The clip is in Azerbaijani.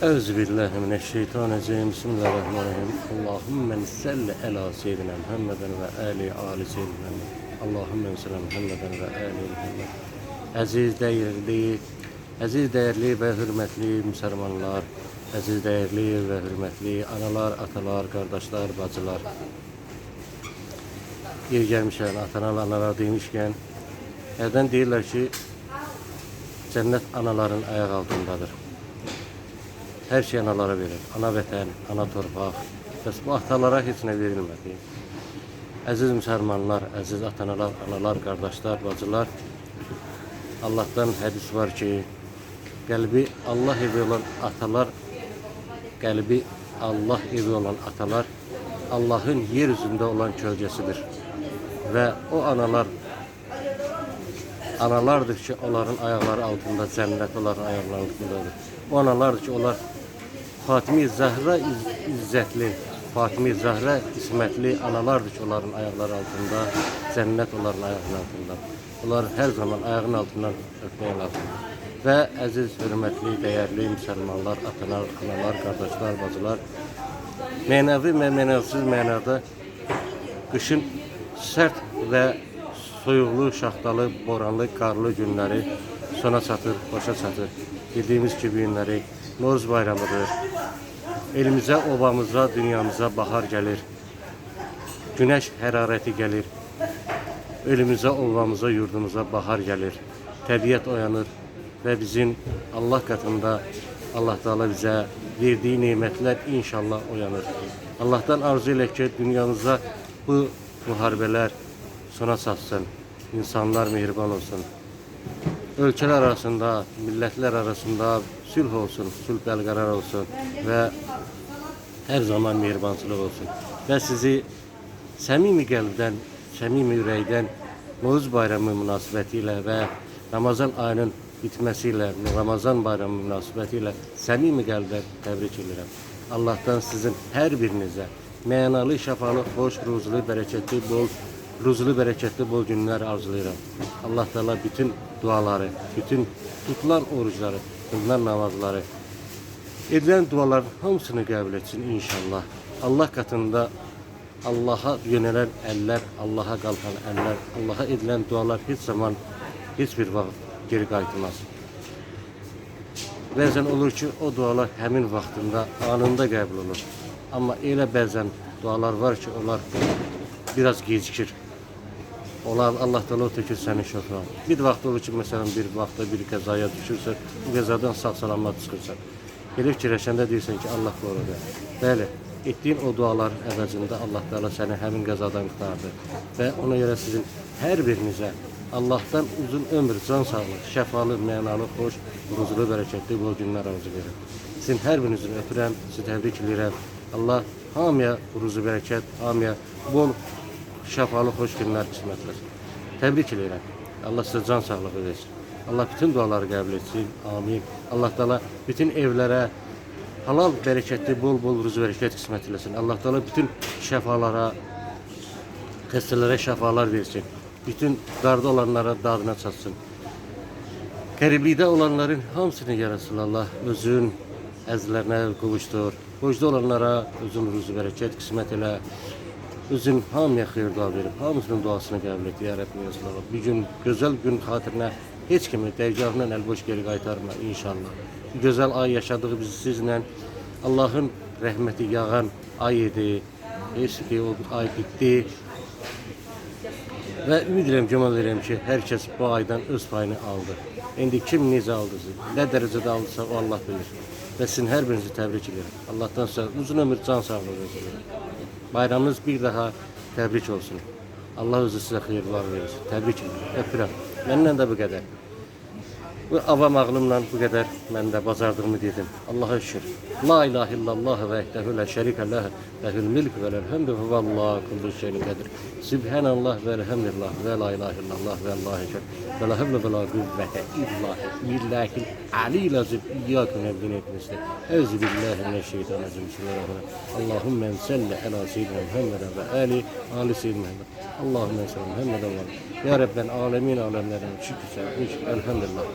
Euzubillahimineşşeytanirracim. Bismillahirrahmanirrahim. Allahümme salli ala seyyidina Muhammeden ve ali seyyidina Muhammed. Allahümme salli Muhammeden ve ali Muhammed. Aziz değerli ve hürmetli Müslümanlar, aziz değerli ve hürmetli analar, atalar, kardeşler, bacılar. İyi gelmişler atalar, analar demişken, evden deyirlər ki, cennet anaların ayak altındadır. Her şey analara verir. Ana vətən, ana torpaq. Bəs bu atalara heç nə verilmədi. Əziz müsəlmanlar, əziz atanalar, analar, qardaşlar, bacılar, Allah'tan hədis var ki, qəlbi Allah evi olan atalar, qəlbi Allah evi olan atalar, Allah'ın yeryüzünde olan kölgəsidir. Və o analardır ki, onların ayakları altında, cennet onların ayakları altındadır. O analardır ki, onlar Fatime-i Zahra İzzetli, Fatime-i Zahra İsmetli analardır ki, onların ayakları altında, cennet onların ayakları altında. Onlar her zaman ayağın altından öpmeye lazım. Ve aziz, hürmetli, değerli Müslümanlar, atalar, analar, kardeşler, bacılar, menavi ve menavsız mənada kışın sert ve soyuqlu, şaxtalı, boranlı, qarlı günləri sona çatır, başa çatır. Bildiğimiz gibi günləri Novruz bayramıdır. Elimize, obamıza, dünyamıza bahar gelir. Güneş hərarəti gelir. Ölümüze, ovamıza, yurdumuza bahar gelir. Təbiət oyanır ve bizim Allah katında Allah Teala bize verdiği nimetler inşallah uyanır. Allah'tan arzu ile ki dünyamıza bu muharebeler sona çatsın. İnsanlar mehriban olsun. Ölkələr arasında, millətlər arasında sülh olsun, sülh bəlqərar olsun ve her zaman mehribançılıq olsun. Ve sizi səmimi qəlbdən, səmimi ürəkdən Novruz bayramı münasibətilə və Ramazan ayının bitməsilə, Ramazan bayramı münasibətilə səmimi qəlbdən təbrik edirəm. Allah'tan sizin her birinizə mənalı, şəfalı, xoş, ruzlu, bərəkətli, bol günler arzulayıram. Allah Teala bütün duaları, bütün tutulan oruçları, kılınan namazları, edilen duaların hamısını qəbul etsin inşallah. Allah katında Allah'a yönelen eller, Allah'a kalkan eller, Allah'a edilen dualar hiç zaman, hiçbir vaxt geri qayıtmaz. Bəzən olur ki, o dualar həmin vaxtında, anında qəbul olur. Amma elə bəzən dualar var ki, onlar biraz gecikir. Onlar Allah Teala tökür sənin şofran. Bir vaxt olur ki, məsələn, bir vaxtda bir qəzaya düşürsən, bu qəzadan sağ-salamat çıxırsan. Elə fikirləşəndə deyirsən ki, Allah qorudu. Bəli, etdiyin o dualar əvəzində Allah Teala səni həmin qəzadan qurtardı. Və ona görə sizin hər birinizə Allah'tan uzun ömür, can sağlık, şəfalı, mənalı, xoş, ruzlu, bərəkətli, bol günlər arzu verir. Sizin hər birinizin öpürəm, sizi təbrik edirəm. Allah hamıya ruzu bərəkət, hamıya bol, şəfalı, xoş günlər qismətlər. Təbrik edirəm. Allah sizə can sağlığı versin. Allah bütün duaları qəbul etsin. Amin. Allah Teala bütün evlərə halal, bərəkətli, bol ruzu bərəkət qismət eləsin. Allah Teala bütün şəfalara, xəstələrə şəfalar versin. Bütün darda olanlara dadına çatsın. Qəriblikdə olanların hamısını yarasın Allah. Özün əzlərine qovuşdur. Borcda olanlara özün ruzu bərəkət qismət elə. Özün hamıya xeyir dua verib, hamısının duasını qəbul et, ya Rabbi Resulullah. Bir gün, gözəl gün xatirinə heç kimi dərgahından əlboş geri qaytarma inşallah. Bu gözəl ay yaşadığı biz sizlə Allah'ın rəhməti yağan ay idi. Heç ki o ay bitdi. Və ümid edirəm, güman edirəm ki, hər kəs bu aydan öz payını aldı. İndi kim necə aldısı, nə dərəcədə aldısa o Allah bilir. Və sizin hər birinizi təbrik edirəm. Allah'tan sizə uzun ömür, can sağlığı verir. Bayramınız bir daha təbrik olsun. Allah özü sizə xeyirlər verir. Təbrik edirəm, öpürəm. Məndən də bu qədər. Bu avam ağlımla bu qədər mən də bacardığımı dedim. Allah'a şükür. La ilahe illallah və ehdəhu la şərikə ləh ləhül milk və ləlhəmdü və vallahu kullu şeyin qədir. Subhanallah və elhamdülillah və la ilahe illallah və Allah'a şükür. Və la həvlə və la qüvvətə illahi billahil aliyyil azim iyyâkü nəbdin etmişdir. Əvzü billahi mineşşeytanirracim. Bismillahirrahmanirrahim. Allahümme salli ala seyyidina Muhammeden ve ali seyyidina Muhammed. Allahümme salli Muhammeden ve ya Rabben alemin alemlerin şükür sen. Elhamdülillah.